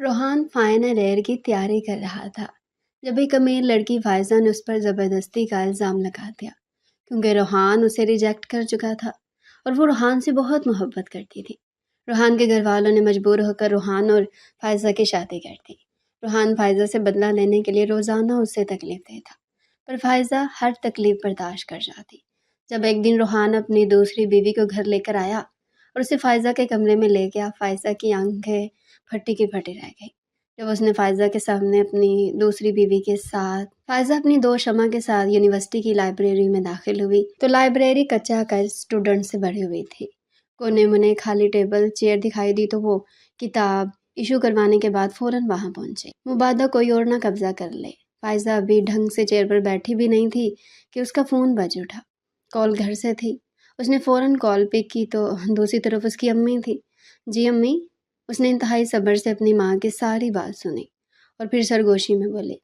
روحان final year کی تیاری کر رہا تھا جب ایک امیر لڑکی فائزہ نے اس پر زبردستی کا الزام لگا دیا کیونکہ روحان اسے ریجیکٹ کر چکا تھا اور وہ روحان سے بہت محبت کرتی تھی۔ روحان کے گھر والوں نے مجبور ہو کر روحان اور فائزہ کی شادی کر دی۔ روحان فائزہ سے بدلہ لینے کے لیے روزانہ اس سے تکلیف دیتا پر فائزہ ہر تکلیف برداشت کر جاتی۔ جب ایک دن روحان اپنی دوسری بیوی کو گھر لے کر آیا اور اسے فائزہ کے کمرے میں لے گیا، فائزہ کی آنکھیں پھٹی کی پھٹی رہ گئی جب اس نے فائزہ کے سامنے اپنی دوسری بیوی کے ساتھ فائزہ اپنی دو شمع کے ساتھ یونیورسٹی کی لائبریری میں داخل ہوئی تو لائبریری کچا کا اسٹوڈنٹ سے بھری ہوئی تھی۔ کونے میں خالی ٹیبل چیئر دکھائی دی تو وہ کتاب ایشو کروانے کے بعد فوراً وہاں پہنچے، مبادا کوئی اور نہ قبضہ کر لے۔ فائزہ ابھی ڈھنگ سے چیئر پر بیٹھی بھی نہیں تھی کہ اس کا فون بج اٹھا۔ کال گھر سے تھی۔ اس نے فوراً کال پک کی تو دوسری طرف اس کی امی تھی۔ جی امی، اس نے انتہائی صبر سے اپنی ماں کی ساری بات سنی اور پھر سرگوشی میں بولی،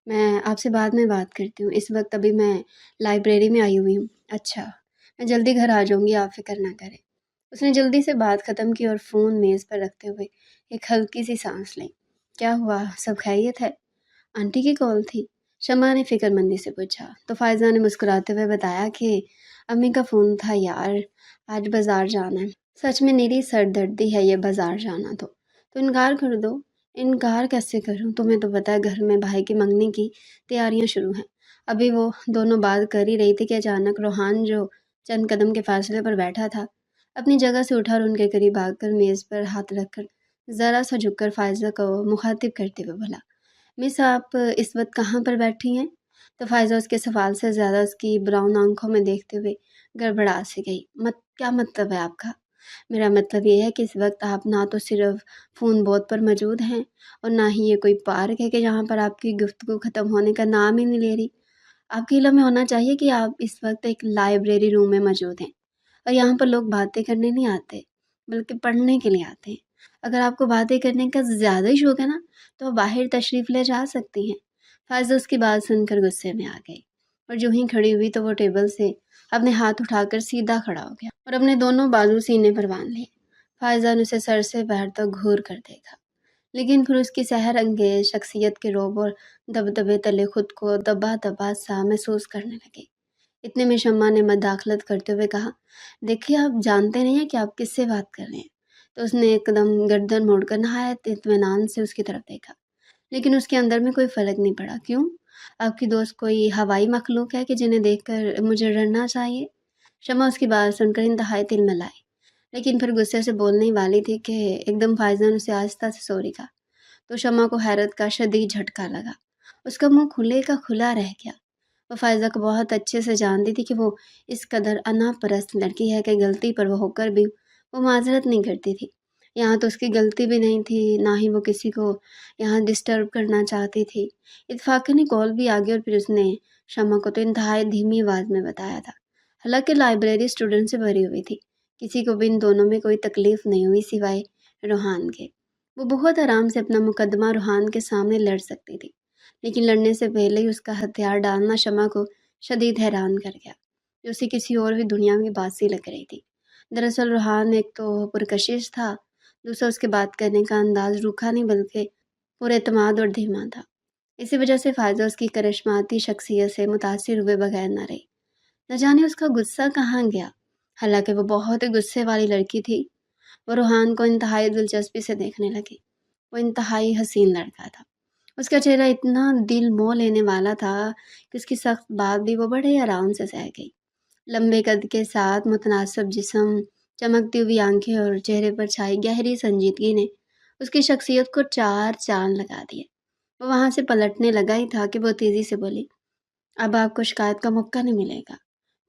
میں آپ سے بعد میں بات کرتی ہوں، اس وقت ابھی میں لائبریری میں آئی ہوئی ہوں۔ اچھا، میں جلدی گھر آ جاؤں گی، آپ فکر نہ کریں۔ اس نے جلدی سے بات ختم کی اور فون میز پر رکھتے ہوئے ایک ہلکی سی سانس لی۔ کیا ہوا، سب خیریت ہے؟ آنٹی کی کال تھی، شمع نے فکر مندی سے پوچھا تو فائزہ نے مسکراتے ہوئے بتایا کہ امی کا فون تھا یار، آج بازار جانا ہے۔ سچ میں میری سر دردی ہے یہ بازار جانا تو انکار کر دو۔ انکار کیسے کروں، تمہیں تو پتہ ہے گھر میں بھائی کے منگنی کی تیاریاں شروع ہیں۔ ابھی وہ دونوں بات کر ہی رہی تھی کہ اچانک روحان جو چند قدم کے فاصلے پر بیٹھا تھا اپنی جگہ سے اٹھا اور ان کے قریب آ کر میز پر ہاتھ رکھ کر ذرا سا جھک کر فائزہ کو مخاطب کرتے ہوئے بولا، مس آپ اس وقت کہاں پر بیٹھی ہیں؟ تو فائزہ اس کے سوال سے زیادہ اس کی براؤن آنکھوں میں دیکھتے ہوئے گڑبڑا سی گئی۔ کیا مطلب ہے آپ کا؟ میرا مطلب یہ ہے کہ اس وقت آپ نہ تو صرف فون بوت پر موجود ہیں اور نہ ہی یہ کوئی پارک ہے کہ جہاں پر آپ کی گفتگو ختم ہونے کا نام ہی نہیں لے رہی۔ آپ کے علم میں ہونا چاہیے کہ آپ اس وقت ایک لائبریری روم میں موجود ہیں اور یہاں پر لوگ باتیں کرنے نہیں آتے بلکہ پڑھنے کے لیے آتے ہیں۔ اگر آپ کو باتیں کرنے کا زیادہ ہی شوق ہے نا تو آپ باہر تشریف لے جا سکتی ہیں۔ فائزہ اس کی بات سن کر غصے میں آ گئی اور جو ہی کھڑی ہوئی تو وہ ٹیبل سے اپنے ہاتھ اٹھا کر سیدھا کھڑا ہو گیا اور اپنے دونوں بازو سینے پر باندھ لیے۔ فائزہ نے اسے سر سے پیر تک گھور کر دیکھا، لیکن پھر اس کی سحر انگیز شخصیت کے رعب اور دبدبے تلے خود کو دبا دبا سا محسوس کرنے لگی۔ اتنے میں شمع نے مداخلت کرتے ہوئے کہا، دیکھیے آپ جانتے نہیں ہیں کہ آپ کس سے بات کر رہے ہیں۔ تو اس نے ایک دم گردن موڑ کر نہایت اطمینان سے اس کی طرف دیکھا، لیکن اس کے اندر میں کوئی فرق نہیں پڑا۔ کیوں؟ آپ کی دوست کوئی ہوائی مخلوق ہے کہ جنہیں دیکھ کر مجھے ڈرنا چاہیے؟ شمع اس کی بات سن کر انتہائی تلملائی، لیکن پھر غصے سے بولنے والی تھی کہ ایک دم فائزہ نے اسے آہستہ سے سوری کہا تو شمع کو حیرت کا شدید جھٹکا لگا۔ اس کا منہ کھلے کا کھلا رہ گیا۔ وہ فائزہ کو بہت اچھے سے جانتی تھی کہ وہ اس قدر انا پرست لڑکی ہے کہ غلطی پر وہ ہو کر بھی وہ معذرت نہیں کرتی تھی۔ یہاں تو اس کی غلطی بھی نہیں تھی، نہ ہی وہ کسی کو یہاں ڈسٹرب کرنا چاہتی تھی۔ اتفاقاً کال بھی آ گئی اور پھر اس نے شمع کو تو انتہائی دھیمی آواز میں بتایا تھا، حالانکہ لائبریری اسٹوڈنٹ سے بھری ہوئی تھی، کسی کو بھی ان دونوں میں کوئی تکلیف نہیں ہوئی سوائے روحان کے۔ وہ بہت آرام سے اپنا مقدمہ روحان کے سامنے لڑ سکتی تھی، لیکن لڑنے سے پہلے ہی اس کا ہتھیار ڈالنا شمع کو شدید حیران کر گیا، جو اسے کسی اور بھی دنیا میں باسی لگ رہی تھی۔ دراصل روحان ایک تو پرکشش تھا، دوسرا اس کے بات کرنے کا انداز روکھا نہیں بلکہ پر اعتماد اور دھیما تھا۔ اسی وجہ سے فائزہ اس کی کرشماتی شخصیت سے متاثر ہوئے بغیر نہ رہی۔ نہ جانے اس کا غصہ کہاں گیا، حالانکہ وہ بہت ہی غصے والی لڑکی تھی۔ وہ روحان کو انتہائی دلچسپی سے دیکھنے لگی۔ وہ انتہائی حسین لڑکا تھا، اس کا چہرہ اتنا دل مو لینے والا تھا کہ اس کی سخت بات بھی وہ بڑے آرام سے سہ گئی۔ لمبے قد کے ساتھ متناسب جسم، چمکتی ہوئی آنکھیں اور چہرے پر چھائی گہری سنجیدگی نے اس کی شخصیت کو چار چاند لگا دیے۔ وہ وہاں سے پلٹنے لگا ہی تھا کہ وہ تیزی سے بولی، اب آپ کو شکایت کا موقع نہیں ملے گا۔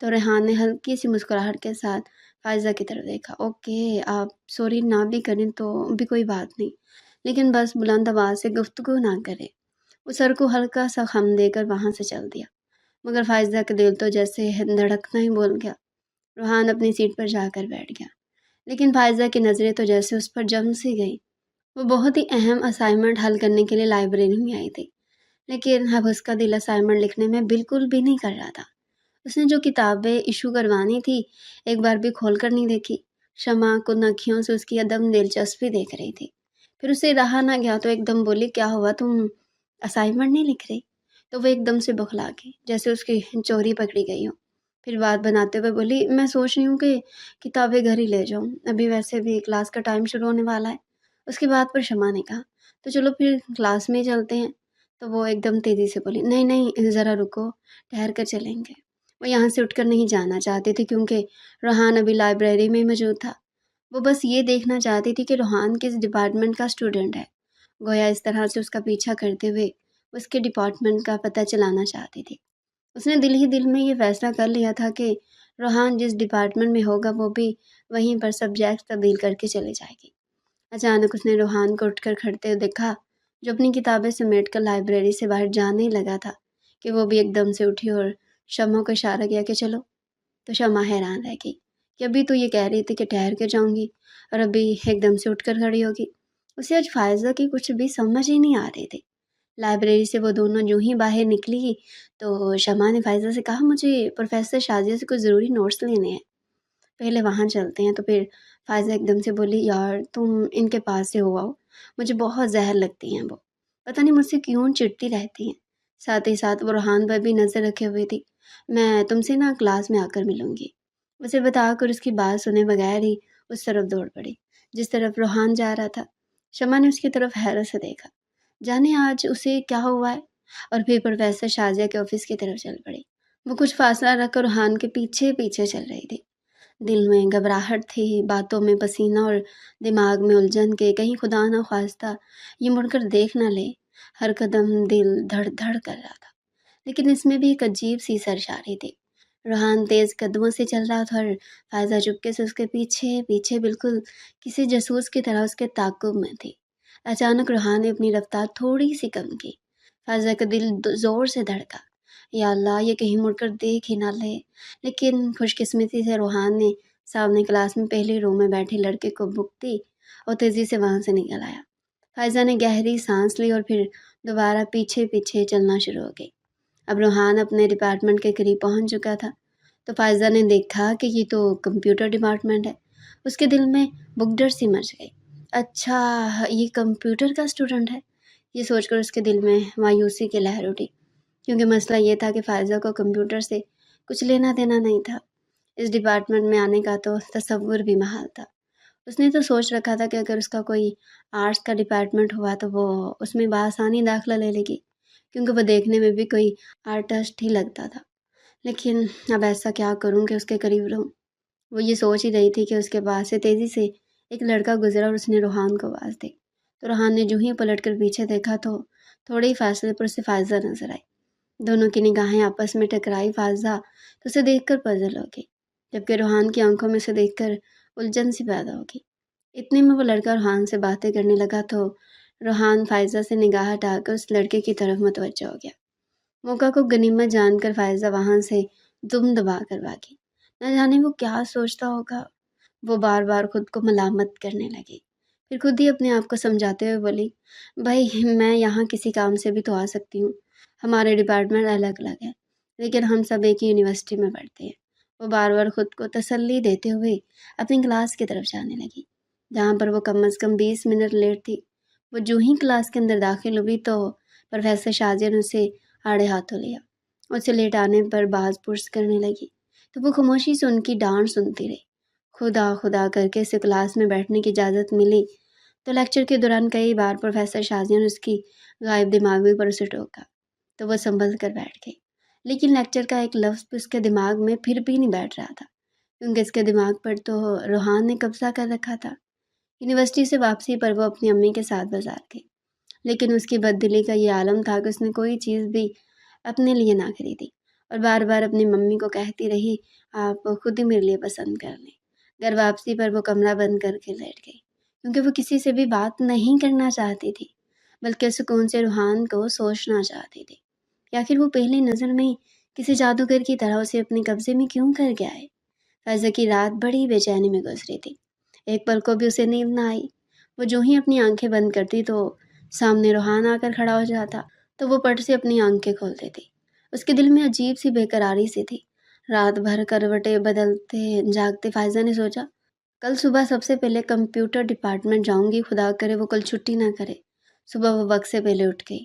تو ریحان نے ہلکی سی مسکراہٹ کے ساتھ فائزہ کی طرف دیکھا، اوکے، آپ سوری نہ بھی کریں تو بھی کوئی بات نہیں، لیکن بس بلند آواز سے گفتگو نہ کریں۔ وہ سر کو ہلکا سا خم دے کر وہاں سے چل دیا، مگر فائزہ کا دل تو جیسے دھڑکنا ہی بول گیا۔ روحان اپنی سیٹ پر جا کر بیٹھ گیا، لیکن فائزہ کی نظریں تو جیسے اس پر جم سی گئی۔ وہ بہت ہی اہم اسائنمنٹ حل کرنے کے لیے لائبریری میں آئی تھی، لیکن اب اس کا دل اسائنمنٹ لکھنے میں بالکل بھی نہیں کر رہا تھا۔ اس نے جو کتابیں ایشو کروانی تھی ایک بار بھی کھول کر نہیں دیکھی۔ شمع کن اکھیوں سے اس کی عدم دلچسپی دیکھ رہی تھی۔ फिर उसे रहा ना गया तो एकदम बोली, क्या हुआ, तुम असाइनमेंट नहीं लिख रही? तो वो एकदम से बौखला गई, जैसे उसकी चोरी पकड़ी गई हो। फिर बात बनाते हुए बोली, मैं सोच रही हूँ कि किताबें घर ही ले जाऊँ, अभी वैसे भी क्लास का टाइम शुरू होने वाला है। उसकी बात पर शमा ने कहा, तो चलो फिर क्लास में ही चलते हैं। तो वो एकदम तेज़ी से बोली, नहीं नहीं, ज़रा रुको, ठहर कर चलेंगे। वो यहाँ से उठकर नहीं जाना चाहती थी क्योंकि रोहान अभी लाइब्रेरी में ही मौजूद था। वो बस ये देखना चाहती थी कि रोहान किस डिपार्टमेंट का स्टूडेंट है। गोया इस तरह से उसका पीछा करते हुए उसके डिपार्टमेंट का पता चलाना चाहती थी। उसने दिल ही दिल में ये फैसला कर लिया था कि रोहान जिस डिपार्टमेंट में होगा वो भी वहीं पर सब्जेक्ट तब्दील करके चली जाएगी। अचानक उसने रोहान को उठकर खड़ते हुए देखा, जो अपनी किताबें समेटकर लाइब्रेरी से बाहर जाने ही लगा था, कि वो भी एकदम से उठी और शम्मा को इशारा किया कि चलो। तो शम्मा हैरान रह गई कि अभी तो ये कह रही थी कि ठहर के जाऊंगी और अभी एकदम से उठकर खड़ी होगी। उसे आज फायजा की कुछ भी समझ ही नहीं आ रही थी। लाइब्रेरी से वो दोनों यूं ही बाहर निकली तो शम्मा ने फायजा से कहा, मुझे प्रोफेसर शाजिया से कुछ ज़रूरी नोट्स लेने हैं, पहले वहाँ चलते हैं। तो फिर फायजा एकदम से बोली, यार तुम इनके पास से हो आओ, मुझे बहुत जहर लगती हैं वो, पता नहीं मुझसे क्यों चिढ़ती रहती हैं। साथ ही साथ वो रोहान पर भी नज़र रखे हुए थी। मैं तुमसे ना क्लास में आकर मिलूंगी। उसे बताकर उसकी बात सुने बगैर ही उस तरफ दौड़ पड़ी जिस तरफ रोहान जा रहा था। शमा ने उसकी तरफ हैरत से देखा, जाने आज उसे क्या हुआ है, और फिर प्रोफेसर शाजिया के ऑफिस की तरफ चल पड़ी। वो कुछ फासला रखकर रोहान के पीछे पीछे चल रही थी। दिल में घबराहट थी, बातों में पसीना और दिमाग में उलझन के कहीं खुदा न ख्वास्ता ये मुड़कर देख न ले। हर कदम दिल धड़ धड़ कर रहा था, लेकिन इसमें भी एक अजीब सी सरशारी थी। रोहान तेज कदमों से चल रहा था और फायजा चुपके से उसके पीछे पीछे बिल्कुल किसी जासूस की तरह उसके ताक़ुब में थी। अचानक रोहान ने अपनी रफ्तार थोड़ी सी कम की। फायजा का दिल जोर से धड़का, या अल्लाह ये कहीं मुड़कर देख ही ना ले। लेकिन खुशकिस्मती से रोहान ने सामने क्लास में पहले रो में बैठे लड़के को बुक दी और तेज़ी से वहाँ से निकल आया। फायजा ने गहरी सांस ली और फिर दोबारा पीछे पीछे चलना शुरू हो गई। अब रोहान अपने डिपार्टमेंट के करीब पहुंच चुका था, तो फायजा ने देखा कि ये तो कंप्यूटर डिपार्टमेंट है। उसके दिल में भुगदड़ सी मच गई। अच्छा, ये कंप्यूटर का स्टूडेंट है, ये सोचकर उसके दिल में मायूसी की लहर उठी, क्योंकि मसला ये था कि फायजा को कंप्यूटर से कुछ लेना देना नहीं था। इस डिपार्टमेंट में आने का तो तसव्वुर भी महाल था। उसने तो सोच रखा था कि अगर उसका कोई आर्ट्स का डिपार्टमेंट हुआ तो वो उसमें बआसानी दाखिला ले लेगी, क्योंकि वो देखने में भी कोई आर्टिस्ट ही लगता था। लेकिन अब ऐसा क्या करूं कि उसके करीब रहूं। वो ये सोच ही रही थी कि उसके पास से तेज़ी से एक लड़का गुजरा और उसने रोहान को आवाज़ दी। तो रोहान ने यूं ही पलट कर पीछे देखा तो थोड़े ही फासले पर उसे फायजा नजर आई। दोनों की निगाहें आपस में टकराई। फायजा तो उसे देखकर पजल हो गई, जबकि रोहान की आंखों में उसे देखकर उलझन सी पैदा होगी। इतने में वो लड़का रोहान से बातें करने लगा तो रोहान फायजा से निगाह हटाकर उस लड़के की तरफ मुतवज्जो हो गया। मौका को गनीमत जानकर फायजा वहां से दुम दबा कर भागी। न जाने वो क्या सोचता होगा। वो बार बार खुद को मलामत करने लगी, फिर खुद ही अपने आप को समझाते हुए बोली, भाई मैं यहाँ किसी काम से भी तो आ सकती हूँ, हमारे डिपार्टमेंट अलग अलग है, लेकिन हम सब एक ही यूनिवर्सिटी में पढ़ते हैं। वो बार बार खुद को तसल्ली देते हुए अपनी क्लास की तरफ जाने लगी, जहाँ पर वो कम अज़ कम 20 मिनट लेट थी। वो जो ही क्लास के अंदर दाखिल हुई तो प्रोफेसर शाजिया ने उसे आड़े हाथों लिया। उसे लेट आने पर बाज पुरस करने लगी, तो वो खामोशी से उनकी डांट सुनती रही। खुदा खुदा करके इसे क्लास में बैठने की इजाज़त मिली तो लेक्चर के दौरान कई बार प्रोफेसर शाजिया ने उसकी गायब दिमागी पर उसे टोका, तो वह संभल कर बैठ गई। लेकिन लेक्चर का एक लफ्ज़ भी उसके दिमाग में फिर भी नहीं बैठ रहा था, क्योंकि इसके दिमाग पर तो रोहान ने कब्जा कर रखा था। यूनिवर्सिटी से वापसी पर वो अपनी अम्मी के साथ बाजार गई, लेकिन उसकी बददिली का ये आलम था कि उसने कोई चीज़ भी अपने लिए ना खरीदी और बार बार अपनी मम्मी को कहती रही, आप खुद ही मेरे लिए पसंद कर लें। घर वापसी पर वो कमरा बंद करके लेट गई, क्योंकि वो किसी से भी बात नहीं करना चाहती थी, बल्कि सुकून से रूहान को सोचना चाहती थी कि आखिर वो पहली नज़र में किसी जादूगर की तरह उसे अपने कब्जे में क्यों कर गया है। फैज़ा की रात बड़ी बेचैनी में गुजरी थी। एक पल को भी उसे नींद ना आई। वो जो ही अपनी आंखें बंद करती तो सामने रूहान आकर खड़ा हो जाता, तो वो पट से अपनी आंखें खोल देती। उसके दिल में अजीब सी बेकरारी सी थी। रात भर करवटें बदलते जागते फ़ायज़ा ने सोचा, کل صبح سب سے پہلے کمپیوٹر ڈپارٹمنٹ جاؤں گی، خدا کرے وہ کل چھٹی نہ کرے۔ صبح وہ وقت سے پہلے اٹھ گئی،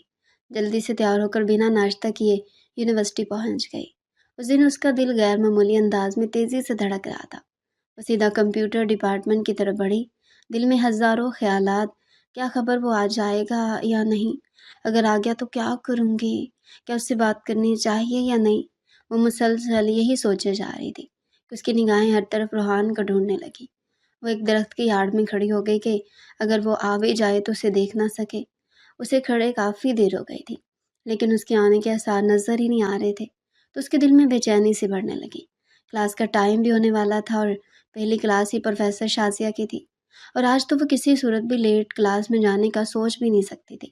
جلدی سے تیار ہو کر بنا ناشتہ کیے یونیورسٹی پہنچ گئی۔ اس دن اس کا دل غیر معمولی انداز میں تیزی سے دھڑک رہا تھا۔ وہ سیدھا کمپیوٹر ڈپارٹمنٹ کی طرف بڑھی، دل میں ہزاروں خیالات۔ کیا خبر وہ آ جائے گا یا نہیں؟ اگر آ گیا تو کیا کروں گی؟ کیا اس سے بات کرنی چاہیے یا نہیں؟ وہ مسلسل یہی سوچے جا رہی تھی کہ اس کی نگاہیں ہر طرف روحان کو ڈھونڈنے لگی۔ وہ ایک درخت کی آڑ میں کھڑی ہو گئی کہ اگر وہ آ بھی جائے تو اسے دیکھ نہ سکے۔ اسے کھڑے کافی دیر ہو گئی تھی، لیکن اس کے آنے کے آثار نظر ہی نہیں آ رہے تھے، تو اس کے دل میں بے چینی سی بڑھنے لگی۔ کلاس کا ٹائم بھی ہونے والا تھا اور پہلی کلاس ہی پروفیسر شازیہ کی تھی، اور آج تو وہ کسی صورت بھی لیٹ کلاس میں جانے کا سوچ بھی نہیں سکتی تھی،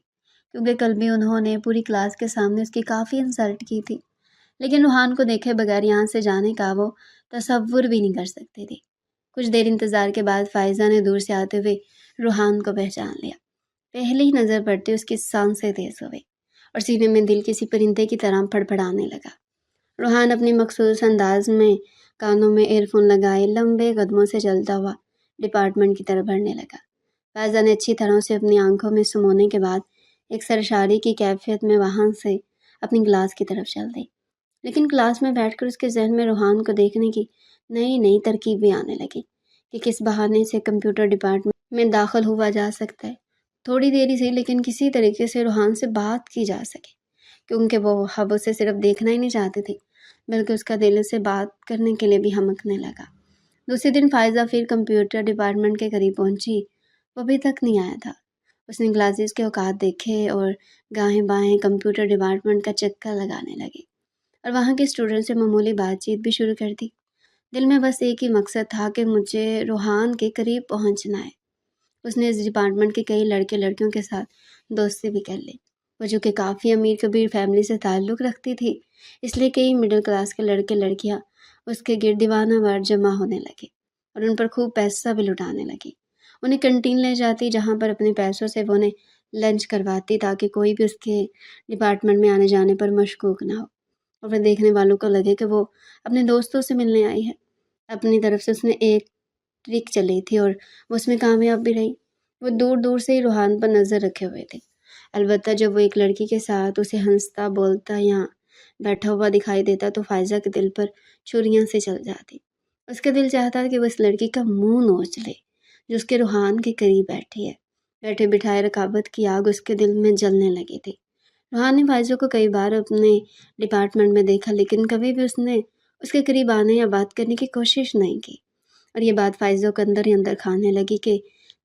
کیونکہ کل بھی انہوں نے پوری کلاس کے سامنے اس کی کافی انسلٹ کی تھی۔ لیکن روحان کو دیکھے بغیر یہاں سے جانے کا وہ تصور بھی نہیں کر سکتی تھی۔ کچھ دیر انتظار کے بعد فائزہ نے دور سے آتے ہوئے روحان کو پہچان لیا۔ پہلی نظر پڑتے اس کی سانسیں تیز ہو گئی اور سینے میں دل کسی پرندے کی طرح پھڑپھڑانے لگا۔ روحان اپنی مخصوص انداز میں کانوں میں ایئر فون لگائے لمبے قدموں سے چلتا ہوا ڈپارٹمنٹ کی طرف بڑھنے لگا۔ فائزہ نے اچھی طرح سے اپنی آنکھوں میں سمونے کے بعد ایک سرشاری کی کیفیت میں وہاں سے اپنی کلاس کی طرف چل دی، لیکن کلاس میں بیٹھ کر اس کے ذہن میں روحان کو دیکھنے کی نئی نئی ترکیبیں آنے لگی کہ کس بہانے سے کمپیوٹر ڈپارٹمنٹ میں داخل ہوا جا سکتا ہے۔ تھوڑی دیر سے لیکن کسی طریقے سے روحان سے بات کی جا سکے، کیونکہ وہ اب اسے صرف دیکھنا ہی نہیں چاہتی تھی بلکہ اس کا دل سے بات کرنے کے لیے بھی ہمکنے لگا۔ دوسرے دن فائزہ پھر کمپیوٹر ڈپارٹمنٹ کے قریب پہنچی۔ وہ ابھی تک نہیں آیا تھا۔ اس نے کلاسز کے اوقات دیکھے اور گاہیں بائیں کمپیوٹر ڈپارٹمنٹ کا چکر لگانے لگی اور وہاں کے اسٹوڈنٹ سے معمولی بات چیت بھی شروع کر دی۔ دل میں بس ایک ہی مقصد تھا کہ مجھے روحان کے قریب پہنچنا ہے۔ اس نے اس ڈپارٹمنٹ کے کئی لڑکے لڑکیوں کے ساتھ دوستی بھی کر لی۔ وہ جو کہ کافی امیر کبیر فیملی سے تعلق رکھتی تھی، اس لیے کئی مڈل کلاس کے لڑکے لڑکیاں اس کے گرد دیوانہ وار جمع ہونے لگے اور ان پر خوب پیسہ بھی لٹانے لگی۔ انہیں کنٹین لے جاتی جہاں پر اپنے پیسوں سے وہ انہیں لنچ کرواتی تاکہ کوئی بھی اس کے ڈپارٹمنٹ میں آنے جانے پر مشکوک نہ ہو اور پھر دیکھنے والوں کو لگے کہ وہ اپنے دوستوں سے ملنے آئی ہے۔ اپنی طرف سے اس نے ایک ٹرک چلی تھی اور وہ اس میں کامیاب بھی رہی۔ وہ دور دور سے ہی روحان پر نظر رکھے ہوئے تھے، البتہ جب وہ ایک لڑکی کے ساتھ اسے ہنستا بولتا یا بیٹھا ہوا دکھائی دیتا تو فائزہ کے دل پر چھریاں سے چل جاتی۔ اس کا دل چاہتا کہ وہ اس لڑکی کا منہ نوچ لے جو اس کے روحان کے قریب بیٹھی ہے۔ بیٹھے بٹھائے رقابت کی آگ اس کے دل میں جلنے لگی تھی۔ روحان نے فائزہ کو کئی بار اپنے ڈپارٹمنٹ میں دیکھا، لیکن کبھی بھی اس نے اس کے قریب آنے یا بات کرنے کی کوشش نہیں کی، اور یہ بات فائزہ کو اندر ہی اندر کھانے لگی کہ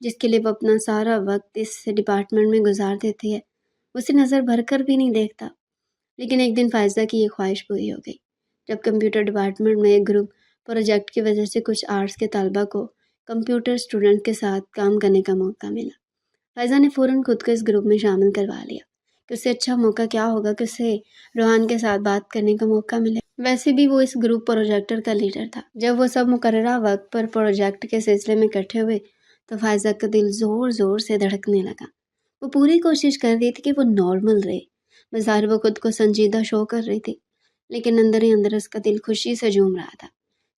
جس کے لیے وہ اپنا سارا وقت اس ڈپارٹمنٹ میں گزار دیتی ہے، اسے نظر بھر کر بھی نہیں دیکھتا۔ لیکن ایک دن فائزہ کی یہ خواہش پوری ہو گئی جب کمپیوٹر ڈپارٹمنٹ میں ایک گروپ پروجیکٹ کی وجہ سے کچھ آرٹس کے طالبہ کو کمپیوٹر اسٹوڈنٹ کے ساتھ کام کرنے کا موقع ملا۔ فائزہ نے فوراً خود کو اس گروپ میں شامل کروا لیا کہ اس سے اچھا موقع کیا ہوگا کہ اسے روحان کے ساتھ بات کرنے کا موقع ملے۔ ویسے بھی وہ اس گروپ پروجیکٹر کا لیڈر تھا۔ جب وہ سب مقررہ وقت پر پروجیکٹ کے سلسلے میں اکٹھے ہوئے تو فائزہ کا دل زور زور سے دھڑکنے لگا۔ وہ پوری کوشش کر رہی تھی کہ وہ نارمل رہے، بظاہر وہ خود کو سنجیدہ شو کر رہی تھی، لیکن اندر ہی اندر اس کا دل خوشی سے جھوم رہا تھا۔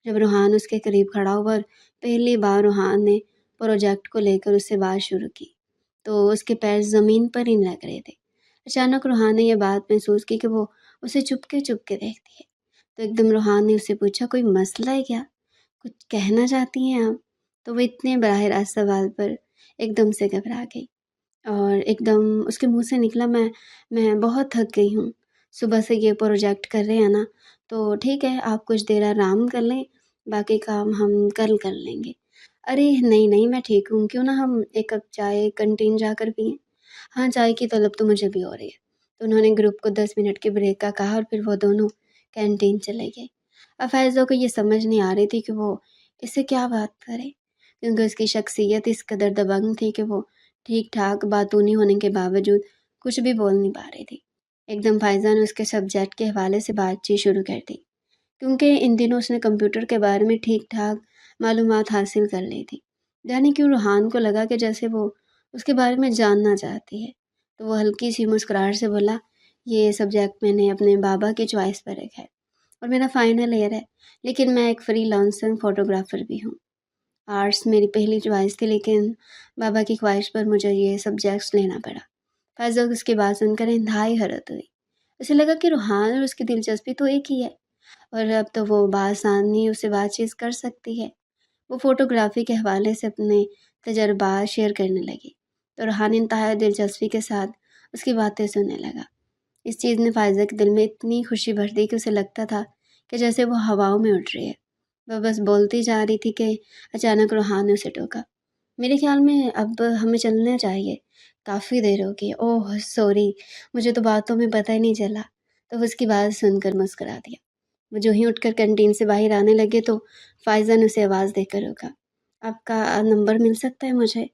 جب روحان اس کے قریب کھڑا ہوا اور پہلی بار روحان نے پروجیکٹ کو لے کر اس سے بات شروع کی تو اس کے پیر زمین پر ہی لگ رہے تھے۔ اچانک روحان نے یہ بات محسوس کی کہ وہ اسے چپکے چپکے دیکھتی ہے، تو ایک دم روحان نے اسے پوچھا، کوئی مسئلہ ہے کیا؟ کچھ کہنا چاہتی ہیں آپ؟ تو وہ اتنے براہ راست سوال پر ایک دم سے گھبرا گئی اور ایک دم اس کے منہ سے نکلا، میں بہت تھک گئی ہوں، صبح سے یہ پروجیکٹ کر رہے ہیں نا، تو ٹھیک ہے آپ کچھ دیر آرام کر لیں، باقی کام ہم کل کر لیں گے۔ ارے نہیں میں ٹھیک ہوں، کیوں نہ ہم ایک کپ چائے کنٹین جا کر پئیں؟ ہاں چائے کی طلب تو مجھے بھی ہو رہی ہے۔ تو انہوں نے گروپ کو 10 منٹ کے بریک کا کہا اور پھر وہ دونوں کینٹین چلے گئے۔ اب فائزہ کو یہ سمجھ نہیں آ رہی تھی کہ وہ اس سے کیا بات کرے، کیونکہ اس کی شخصیت اس قدر دبنگ تھی کہ وہ ٹھیک ٹھاک باتونی ہونے کے باوجود کچھ بھی بول نہیں پا رہی تھی۔ ایک دم فائزہ نے اس کے سبجیکٹ کے حوالے سے بات چیت شروع کر دی، کیونکہ ان دنوں اس نے کمپیوٹر کے بارے میں ٹھیک ٹھاک معلومات حاصل کر لی تھی۔ جانے کیوں روحان کو لگا کہ جیسے وہ اس کے بارے میں جاننا چاہتی ہے، تو وہ ہلکی سی مسکراہٹ سے بولا، یہ سبجیکٹ میں نے اپنے بابا کی چوائس پر رکھا ہے اور میرا فائنل ایئر ہے، لیکن میں ایک فری لانسنگ فوٹوگرافر بھی ہوں आर्ट्स मेरी पहली चॉइस थी, लेकिन बाबा की ख्वाहिश पर मुझे ये सब्जेक्ट्स लेना पड़ा। फ़ाइज़ा को उसकी बात सुनकर इंतहाई हैरत हुई। उसे लगा कि रूहान और उसकी दिलचस्पी तो एक ही है और अब तो वो बासानी उससे बातचीत कर सकती है। वो फ़ोटोग्राफ़ी के हवाले से अपने तजर्बात शेयर करने लगी, तो रूहान इंतहाई दिलचस्पी के साथ उसकी बातें सुनने लगा। इस चीज़ ने फ़ाइज़ा के दिल में इतनी खुशी भर दी कि उसे लगता था कि जैसे वो हवाओं में उड़ रही है। वह बस बोलती जा रही थी कि अचानक रूहान ने उसे टोका। मेरे ख़्याल में अब हमें चलना चाहिए, काफ़ी देर हो गई। ओह! सॉरी, मुझे तो बातों में पता ही नहीं चला। तो वो उसकी बात सुनकर मुस्कुरा दिया। वो जो ही उठकर कैंटीन से बाहर आने लगे तो फ़ाइज़ा ने उसे आवाज़ देकर रोका। आपका नंबर मिल सकता है मुझे?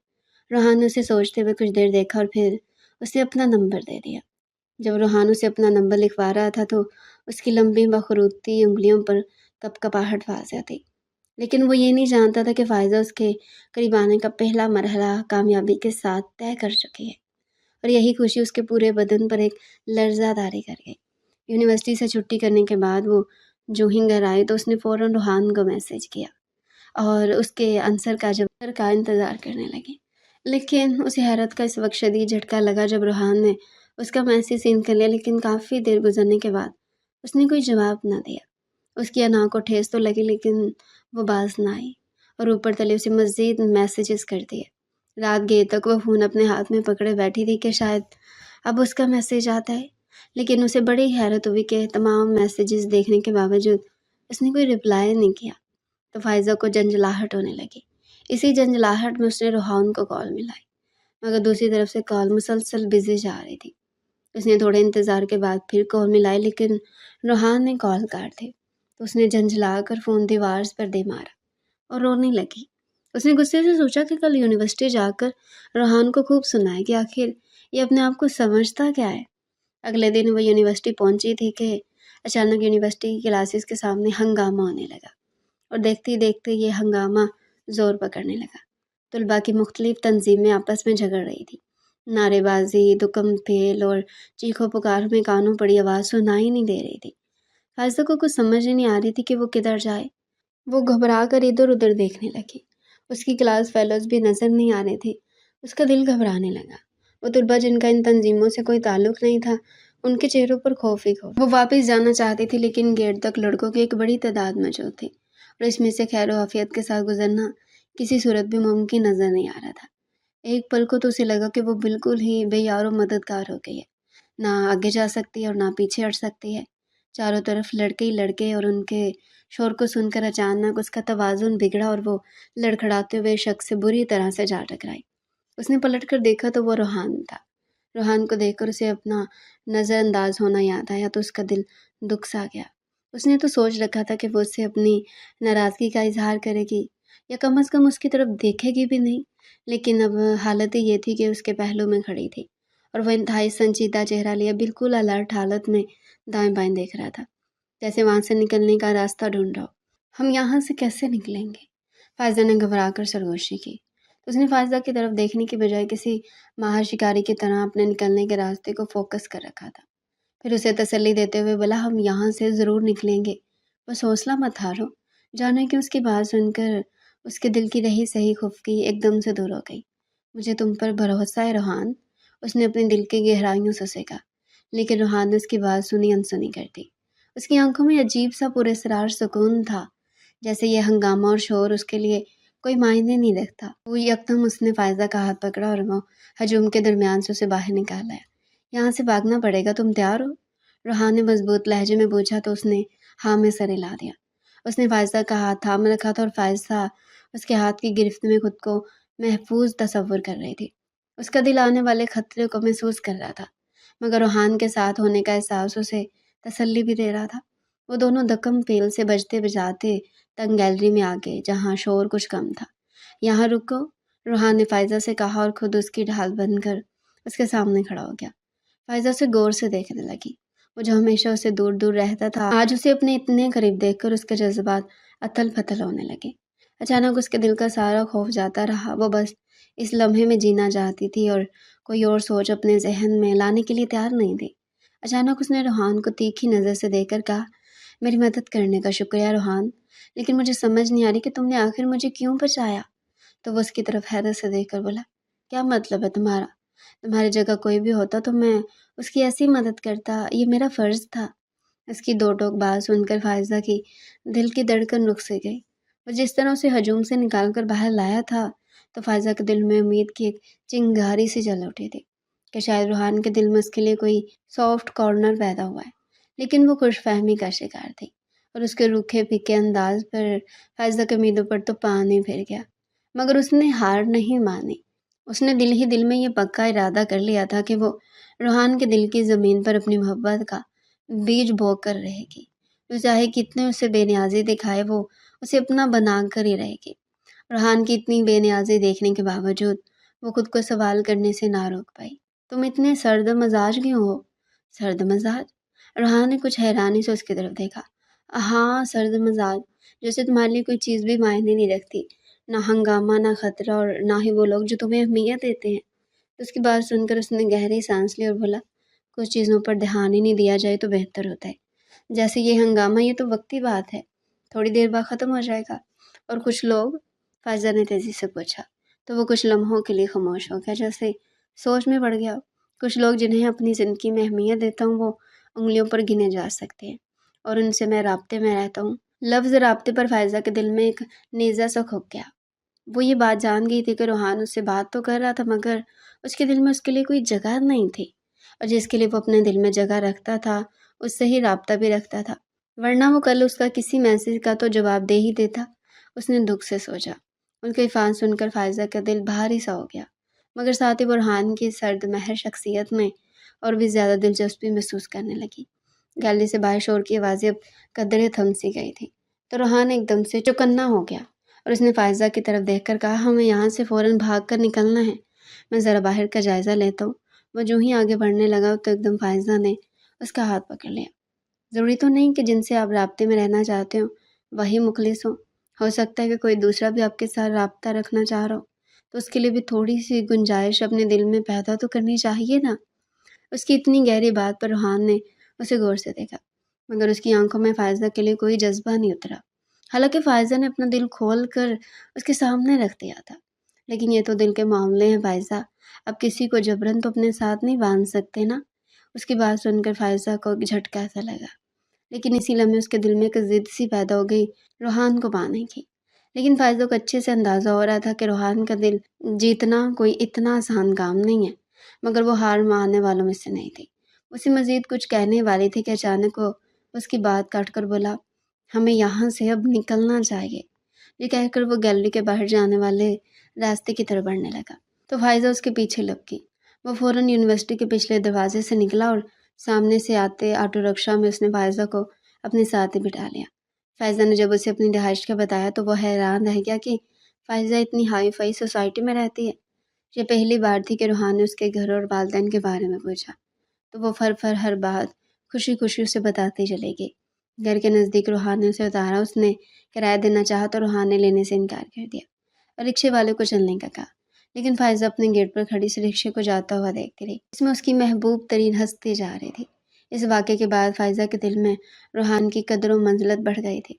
रूहान ने उसे सोचते हुए कुछ देर देखा और फिर उसे अपना नंबर दे दिया। जब रूहान उसे अपना नंबर लिखवा रहा था तो उसकी लंबी बखरूदती उंगलियों पर कपकपाहट वाज़िह थी। लेकिन वो ये नहीं जानता था कि फ़ाइज़ा उसके करीब आने का पहला मरहला कामयाबी के साथ तय कर चुकी है और यही खुशी उसके पूरे बदन पर एक लर्ज़ा तारी कर गई। यूनिवर्सिटी से छुट्टी करने के बाद वो जो ही घर आई तो उसने फ़ौरन रूहान को मैसेज किया और उसके आंसर का इंतज़ार करने लगी। लेकिन उसे हैरत का इस वक्त शदीद झटका लगा जब रूहान ने उसका मैसेज सीन कर लिया, लेकिन काफ़ी देर गुजरने के बाद उसने कोई जवाब ना दिया। उसकी अना को ठेस तो लगी, लेकिन वो बाज ना आई और ऊपर तले उसे मज़ीद मैसेजेस कर दिए। रात गए तक वो फ़ोन अपने हाथ में पकड़े बैठी थी कि शायद अब उसका मैसेज आता है, लेकिन उसे बड़ी हैरत हुई कि तमाम मैसेजेस देखने के बावजूद उसने कोई रिप्लाई नहीं किया। तो फ़ाइज़ा को झंझलाहट होने लगी। इसी झंझलाहट में उसने रूहान को कॉल मिलाई, मगर दूसरी तरफ से कॉल मुसलसल बिज़ी जा रही थी। उसने थोड़े इंतज़ार के बाद फिर कॉल मिलाई, लेकिन रूहान ने कॉल काट दी। तो उसने झंझलाकर फ़ोन दीवार पर दे मारा और रोने लगी। उसने गुस्से से सोचा कि कल यूनिवर्सिटी जाकर रूहान को खूब सुनाए कि आखिर ये अपने आप को समझता क्या है। अगले दिन वो यूनिवर्सिटी पहुंची थी कि अचानक यूनिवर्सिटी की क्लासेस के सामने हंगामा होने लगा और देखते ही देखते ये हंगामा ज़ोर पकड़ने लगा। तलबा की मुख्तलिफ तंजीमें आपस में झगड़ रही थी। नारेबाजी, दुकम फेल और चीखों पुकार में कानों पड़ी आवाज़ सुनाई नहीं दे रही थी। फ़ाइज़ा को कुछ समझ ही नहीं आ रही थी कि वो किधर जाए। वो घबरा कर इधर उधर देखने लगी। उसकी क्लास फेलोज़ भी नज़र नहीं आ रहे थे। उसका दिल घबराने लगा। वो तलबा जिनका इन तंजीमों से कोई ताल्लुक़ नहीं था, उनके चेहरों पर खौफ ही खौफ। वो वापस जाना चाहती थी, लेकिन गेट तक लड़कों की एक बड़ी तादाद मौजूद थी और इसमें से खैर आफियत के साथ गुजरना किसी सूरत भी मुमकिन नज़र नहीं आ रहा था। एक पल को तो उसे लगा कि वो बिल्कुल ही बेयारो मददगार हो गई है। ना आगे जा सकती है और ना पीछे हट सकती है। चारों तरफ लड़के ही लड़के और उनके शोर को सुनकर अचानक उसका तवाज़ुन बिगड़ा और वो लड़खड़ाते हुए शख्स से बुरी तरह से जा टकराई। उसने पलट कर देखा तो वो रूहान था। रूहान को देखकर उसे अपना नज़रअंदाज होना याद आया तो उसका दिल दुख सा गया। उसने तो सोच रखा था कि वो उससे अपनी नाराज़गी का इज़हार करेगी या कम से कम उसकी तरफ देखेगी भी नहीं, लेकिन अब हालत ही ये थी कि उसके पहलू में खड़ी थी और वह इंतहाई संजीदा चेहरा लिए बिल्कुल अलर्ट हालत में दाएं-बाएं देख रहा था, जैसे वहाँ से निकलने का रास्ता ढूंढ रहा हो। हम यहाँ से कैसे निकलेंगे? फ़ाइज़ा ने घबरा कर सरगोशी की। उसने फ़ाइज़ा की तरफ देखने की बजाय किसी माहिर शिकारी की तरह अपने निकलने के रास्ते को फोकस कर रखा था। फिर उसे तसल्ली देते हुए बोला, हम यहाँ से ज़रूर निकलेंगे, बस हौसला मत हारो। जाने कि उसकी बात सुनकर उसके दिल की रही सही खुफकी एकदम से दूर हो गई। मुझे तुम पर भरोसा है रूहान, उसने अपने दिल की गहराइयों से उसे कहा। लेकिन रूहान ने उसकी बात सुनी अनसुनी कर दी। उसकी आंखों में अजीब सा पुरस्रार सुकून था, जैसे ये हंगामा और शोर उसके लिए कोई मायने नहीं रखता। वो यकदम उसने फ़ायज़ा का हाथ पकड़ा और वो हजूम के दरमियान से उसे बाहर निकाल लाया। यहाँ से भागना पड़ेगा, तुम तैयार हो? रूहान ने मजबूत लहजे में पूछा तो उसने हाँ में सर हिला दिया। उसने फ़ायज़ा का हाथ थाम रखा था और फ़ायज़ा उसके हाथ की गिरफ्त में खुद को महफूज तसव्वुर कर रही थी। उसका दिल आने वाले खतरे को महसूस कर रहा था, मगर रूहान के साथ होने का एहसास उसे तसल्ली भी दे रहा था। वो दोनों दकम पेल से बजते बजाते तंग गैलरी में आ गए, जहाँ शोर कुछ कम था। यहाँ रुको, रूहान ने फ़ायज़ा से कहा और खुद उसकी ढाल बनकर उसके सामने खड़ा हो गया। फ़ायज़ा उसे गौर से देखने लगी। वो जो हमेशा उसे दूर दूर रहता था, आज उसे अपने इतने करीब देखकर उसके जज्बात अथल पथल होने लगे। अचानक उसके दिल का सारा खौफ जाता रहा। वो बस इस लम्हे में जीना चाहती थी और कोई और सोच अपने जहन में लाने के लिए तैयार नहीं थी। अचानक उसने रूहान को तीखी नज़र से देखकर कहा, मेरी मदद करने का शुक्रिया रूहान, لیکن مجھے سمجھ نہیں آ رہی کہ تم نے آخر مجھے کیوں بچایا؟ تو وہ اس کی طرف حیرت سے دیکھ کر بولا، کیا مطلب ہے تمہارا؟ تمہاری جگہ کوئی بھی ہوتا تو میں اس کی ایسی مدد کرتا، یہ میرا فرض تھا۔ اس کی دو ٹوک بات سن کر فائزہ کی دل کی دھڑکن رک سے گئی۔ وہ جس طرح اسے ہجوم سے نکال کر باہر لایا تھا تو فائزہ کے دل میں امید کی ایک چنگاری سی جل اٹھی تھی کہ شاید روحان کے دل میں اس کے لیے کوئی سافٹ کارنر پیدا ہوا ہے۔ لیکن وہ خوش فہمی کا شکار تھی اور اس کے روکھے پھیکے انداز پر فائزہ کی امیدوں پر تو پانی پھر گیا، مگر اس نے ہار نہیں مانی۔ اس نے دل ہی دل میں یہ پکا ارادہ کر لیا تھا کہ وہ روحان کے دل کی زمین پر اپنی محبت کا بیج بو کر رہے گی۔ وہ چاہے کتنے اسے بے نیازی دکھائے، وہ اسے اپنا بنا کر ہی رہے گی۔ روحان کی اتنی بے نیازی دیکھنے کے باوجود وہ خود کو سوال کرنے سے نہ روک پائی، تم اتنے سرد مزاج کیوں ہو؟ سرد مزاج؟ روحان نے کچھ حیرانی سے اس کی طرف دیکھا۔ ہاں، سرد مزاج، جیسے تمہارے لیے کوئی چیز بھی معنی نہیں رکھتی، نہ ہنگامہ، نہ خطرہ، اور نہ ہی وہ لوگ جو تمہیں اہمیت دیتے ہیں۔ تو اس کی بات سن کر اس نے گہری سانس لی اور بولا، کچھ چیزوں پر دھیان ہی نہیں دیا جائے تو بہتر ہوتا ہے، جیسے یہ ہنگامہ، یہ تو وقتی بات ہے، تھوڑی دیر بعد ختم ہو جائے گا۔ اور کچھ لوگ، فائزہ نے تیزی سے پوچھا۔ تو وہ کچھ لمحوں کے لیے خاموش ہو گیا، جیسے سوچ میں پڑ گیا ہو۔ کچھ لوگ جنہیں اپنی زندگی میں اہمیت دیتا ہوں وہ انگلیوں پر گنے جا سکتے ہیں، اور ان سے میں رابطے میں رہتا ہوں۔ لفظ رابطے پر فائزہ کے دل میں ایک نیزہ سا کھپ گیا۔ وہ یہ بات جان گئی تھی کہ روحان اس سے بات تو کر رہا تھا، مگر اس کے دل میں اس کے لیے کوئی جگہ نہیں تھی، اور جس کے لیے وہ اپنے دل میں جگہ رکھتا تھا اس سے ہی رابطہ بھی رکھتا تھا، ورنہ وہ کل اس کا کسی میسج کا تو جواب دے ہی دیتا۔ اس نے دکھ سے سوچا۔ ان کے الفاظ سن کر فائزہ کا دل بھاری سا ہو گیا، مگر ساتھ ہی روحان کی سرد مہر شخصیت میں اور بھی زیادہ دلچسپی محسوس کرنے لگی۔ گیلری سے باہر شور کی آوازیں اب قدرے تھم سی گئی تھی تو روحان ایک دم سے چوکنا ہو گیا اور اس نے فائزہ کی طرف دیکھ کر کہا، ہمیں یہاں سے فوراً بھاگ کر نکلنا ہے، میں ذرا باہر کا جائزہ لیتا ہوں۔ وہ جو ہی آگے بڑھنے لگا تو ایک دم فائزہ نے اس کا ہاتھ پکڑ لیا۔ ضروری تو نہیں کہ جن سے آپ رابطے میں رہنا چاہتے ہو وہی مخلص ہو سکتا ہے کہ کوئی دوسرا بھی آپ کے ساتھ رابطہ رکھنا چاہ رہا ہو، تو اس کے لیے بھی تھوڑی سی گنجائش اپنے دل میں پیدا تو کرنی چاہیے نا۔ اس کی اتنی گہری بات پر روحان نے اسے غور سے دیکھا، مگر اس کی آنکھوں میں فائزہ کے لیے کوئی جذبہ نہیں اترا، حالانکہ فائزہ نے اپنا دل کھول کر اس کے سامنے رکھ دیا تھا۔ لیکن یہ تو دل کے معاملے ہیں فائزہ، اب کسی کو جبرن تو اپنے ساتھ نہیں باندھ سکتے نا۔ اس کی بات سن کر فائزہ کو ایک جھٹکا سا لگا، لیکن اسی لمحے اس کے دل میں ایک ضد سی پیدا ہو گئی روحان کو پانے کی۔ لیکن فائزہ کو اچھے سے اندازہ ہو رہا تھا کہ روحان کا دل جیتنا کوئی اتنا آسان کام نہیں ہے، مگر وہ ہار ماننے والوں میں سے نہیں تھی۔ اسے مزید کچھ کہنے والی تھی کہ اچانک وہ اس کی بات کاٹ کر بولا، ہمیں یہاں سے اب نکلنا چاہیے۔ یہ کہہ کر وہ گیلری کے باہر جانے والے راستے کی طرف بڑھنے لگا تو فائزہ اس کے پیچھے لپکی۔ وہ فوراً یونیورسٹی کے پچھلے دروازے سے نکلا اور سامنے سے آتے آٹو رکشا میں اس نے فائزہ کو اپنے ساتھ ہی بٹھا لیا۔ فائزہ نے جب اسے اپنی رہائش کا بتایا تو وہ حیران رہ گیا کہ فائزہ اتنی ہائی فائی سوسائٹی میں رہتی ہے۔ یہ پہلی بار تھی کہ روحان نے اس کے گھر اور والدین کے بارے میں پوچھا تو وہ فر ہر بات خوشی خوشی اسے بتاتی چلے گئی۔ گھر کے نزدیک روحان نے اسے اتارا، اس نے کرایہ دینا چاہا تو روحان نے لینے سے انکار کر دیا اور رکشے والے کو چلنے کا کہا، لیکن فائزہ اپنے گیٹ پر کھڑی سے رکشے کو جاتا ہوا دیکھتی رہی، اس میں اس کی محبوب ترین ہستی جا رہی تھی۔ اس واقعے کے بعد فائزہ کے دل میں روحان کی قدر و منزلت بڑھ گئی تھی۔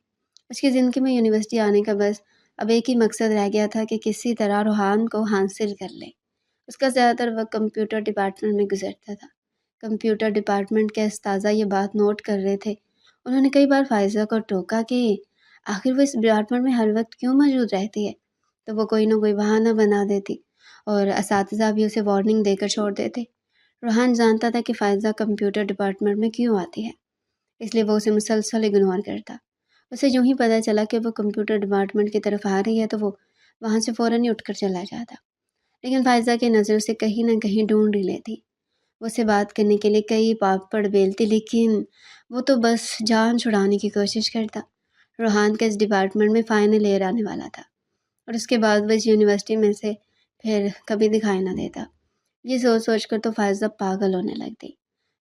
اس کی زندگی میں یونیورسٹی آنے کا بس اب ایک ہی مقصد رہ گیا تھا کہ کسی طرح روحان کو حاصل کر لے۔ اس کا زیادہ تر وقت کمپیوٹر ڈپارٹمنٹ میں گزرتا تھا۔ کمپیوٹر ڈپارٹمنٹ کے اساتذہ یہ بات نوٹ کر رہے تھے۔ انہوں نے کئی بار فائزہ کو ٹوکا کہ آخر وہ اس ڈپارٹمنٹ میں ہر وقت کیوں موجود رہتی ہے، تو وہ کوئی نہ کوئی بہانہ بنا دیتی اور اساتذہ بھی اسے وارننگ دے کر چھوڑ دیتے۔ روحان جانتا تھا کہ فائزہ کمپیوٹر ڈپارٹمنٹ میں کیوں آتی ہے، اس لیے وہ اسے مسلسل اگنور کرتا۔ اسے یوں ہی پتہ چلا کہ وہ کمپیوٹر ڈپارٹمنٹ کی طرف آ رہی ہے تو وہ وہاں سے فوراً ہی اٹھ کر چلا جاتا، لیکن فائزہ کی نظر اسے کہیں نہ کہیں ڈھونڈ ہی لیتی۔ وہ اسے بات کرنے کے لیے کئی پاپڑ بیلتی، لیکن وہ تو بس جان چھڑانے کی کوشش کرتا۔ روحان کا اس ڈپارٹمنٹ میں فائنل ایئر آنے والا تھا اور اس کے بعد وہ اس یونیورسٹی میں سے پھر کبھی دکھائی نہ دیتا۔ یہ سوچ سوچ کر تو فائزہ پاگل ہونے لگتی۔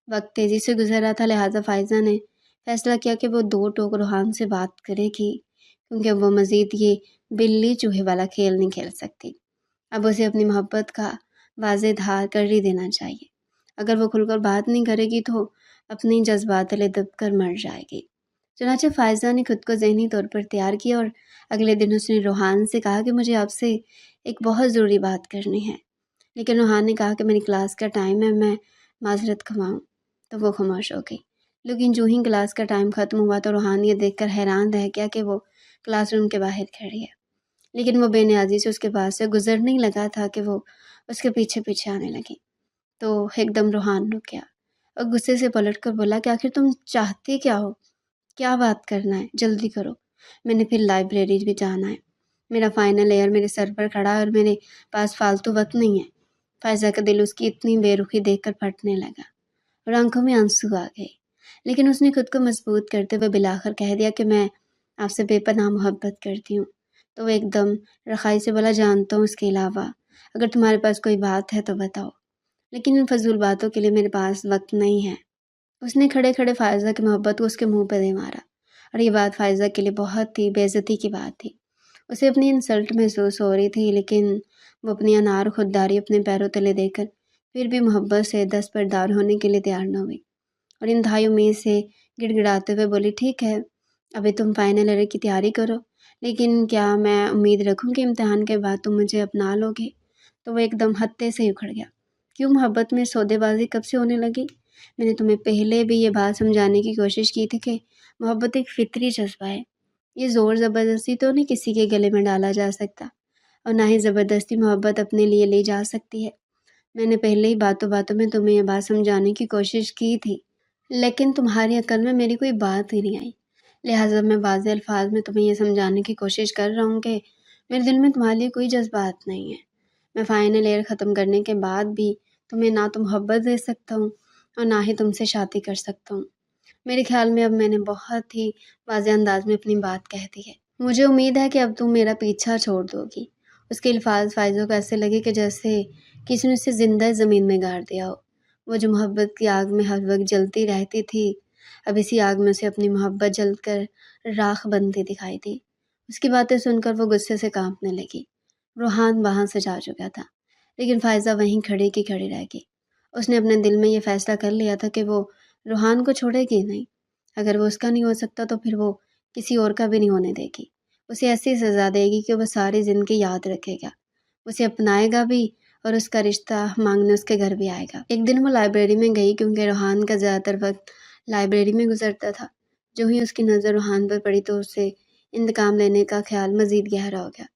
وقت تیزی سے گزر رہا تھا، لہٰذا فائزہ نے فیصلہ کیا کہ وہ دو ٹوک روحان سے بات کرے گی، کیونکہ وہ مزید یہ بلی چوہے والا کھیل نہیں کھیل سکتی۔ اب اسے اپنی محبت کا واضح اظہار کر ہی دینا چاہیے۔ اگر وہ کھل کر بات نہیں کرے گی تو اپنی جذبات تلے دب کر مر جائے گی۔ चुनाचे फ़ायज़ा ने खुद को ज़हनी तौर पर तैयार किया और अगले दिन उसने रूहान से कहा कि मुझे आपसे एक बहुत ज़रूरी बात करनी है। लेकिन रूहान ने कहा कि मेरी क्लास का टाइम है, मैं माज़रत ख़वाऊँ। तो वो खामोश हो गई। लेकिन जो ही क्लास का टाइम ख़त्म हुआ तो रूहान ये देखकर हैरान रह गया कि वो क्लासरूम के बाहर खड़ी है। लेकिन वो बेनियाज़ी से उसके पास से गुज़रने ही लगा था कि वो उसके पीछे-पीछे आने लगी। तो एकदम रूहान रुक गया और गुस्से से पलट कर बोला कि आखिर तुम चाहती क्या हो? क्या बात करना है? जल्दी करो। मैंने फिर लाइब्रेरी भी जाना है। मेरा फाइनल ईयर मेरे सर पर खड़ा है और मेरे पास फालतू वक़्त नहीं है। फ़ायज़ा का दिल उसकी इतनी बेरुखी देखकर फटने लगा और आँखों में आंसू आ गए। लेकिन उसने खुद को मजबूत करते हुए बिलाखिर कह दिया कि मैं आपसे बेपनाह मोहब्बत करती हूँ। तो वो एकदम रखाई से बोला, जानता हूँ, इसके अलावा अगर तुम्हारे पास कोई बात है तो बताओ। लेकिन इन फ़ज़ूल बातों के लिए मेरे पास वक़्त नहीं है। उसने खड़े-खड़े फ़ायज़ा की मोहब्बत को उसके मुँह पे दे मारा और ये बात फ़ायज़ा के लिए बहुत ही बेइज़्ज़ती की बात थी। उसे अपनी इंसल्ट महसूस हो रही थी, लेकिन वो अपनी अनार खुददारी अपने पैरों तले देकर फिर भी मोहब्बत से दस्तबरदार होने के लिए तैयार न हुई और इंतहाई उम्मीद से गिड़गिड़ाते हुए बोली, ठीक है, अभी तुम फाइनल ईयर की तैयारी करो, लेकिन क्या मैं उम्मीद रखूँ कि इम्तिहान के बाद तुम मुझे अपना लोगे? तो वो एकदम हत्थे से ही उखड़ गया। क्यों मोहब्बत में सौदेबाजी कब से होने लगी? मैंने तुम्हें पहले भी ये बात समझाने की कोशिश की थी कि मोहब्बत एक फ़ितरी जज़्बा है। ये ज़ोर ज़बरदस्ती तो नहीं किसी के गले में डाला जा सकता और ना ही ज़बरदस्ती मोहब्बत अपने लिए ली जा सकती है। मैंने पहले ही बातों-बातों में तुम्हें ये बात समझाने की कोशिश की थी, लेकिन तुम्हारी अक्ल में मेरी कोई बात ही नहीं आई। लिहाजा मैं वाज़ेह अल्फ़ाज़ में तुम्हें ये समझाने की कोशिश कर रहा हूँ कि मेरे दिल में तुम्हारे लिए कोई जज़्बात नहीं है। मैं फ़ाइनल ईयर ख़त्म करने के बाद भी तुम्हें ना तो मोहब्बत दे सकता हूँ और ना ही तुमसे शादी कर सकता हूँ। मेरे ख़्याल में अब मैंने बहुत ही वाज़ेह अंदाज़ में अपनी बात कह दी है। मुझे उम्मीद है कि अब तुम मेरा पीछा छोड़ दोगी। उसके अल्फ़ाज़ फ़ायज़ों को ऐसे लगे कि जैसे किसी ने उसे ज़िंदा ज़मीन में गाड़ दिया हो। वो जो मोहब्बत की आग में हर वक्त जलती रहती थी, अब इसी आग में उसे अपनी मोहब्बत जलकर राख बनती दिखाई दी। उसकी बातें सुनकर वो गुस्से से काँपने लगी। रूहान वहाँ से जा चुका था, लेकिन फ़ायज़ा वहीं खड़ी की खड़ी रह गई। उसने अपने दिल में ये फ़ैसला कर लिया था कि वो रूहान को छोड़ेगी नहीं। अगर वो उसका नहीं हो सकता तो फिर वो किसी और का भी नहीं होने देगी। उसे ऐसी सज़ा देगी कि वो सारी ज़िंदगी याद रखेगा। उसे अपनाएगा भी और उसका रिश्ता मांगने उसके घर भी आएगा। एक दिन वो लाइब्रेरी में गई क्योंकि रूहान का ज़्यादातर वक्त लाइब्रेरी में गुजरता था। जो ही उसकी नज़र रूहान पर पड़ी तो उसे इंतकाम लेने का ख्याल मज़ीद गहरा हो गया।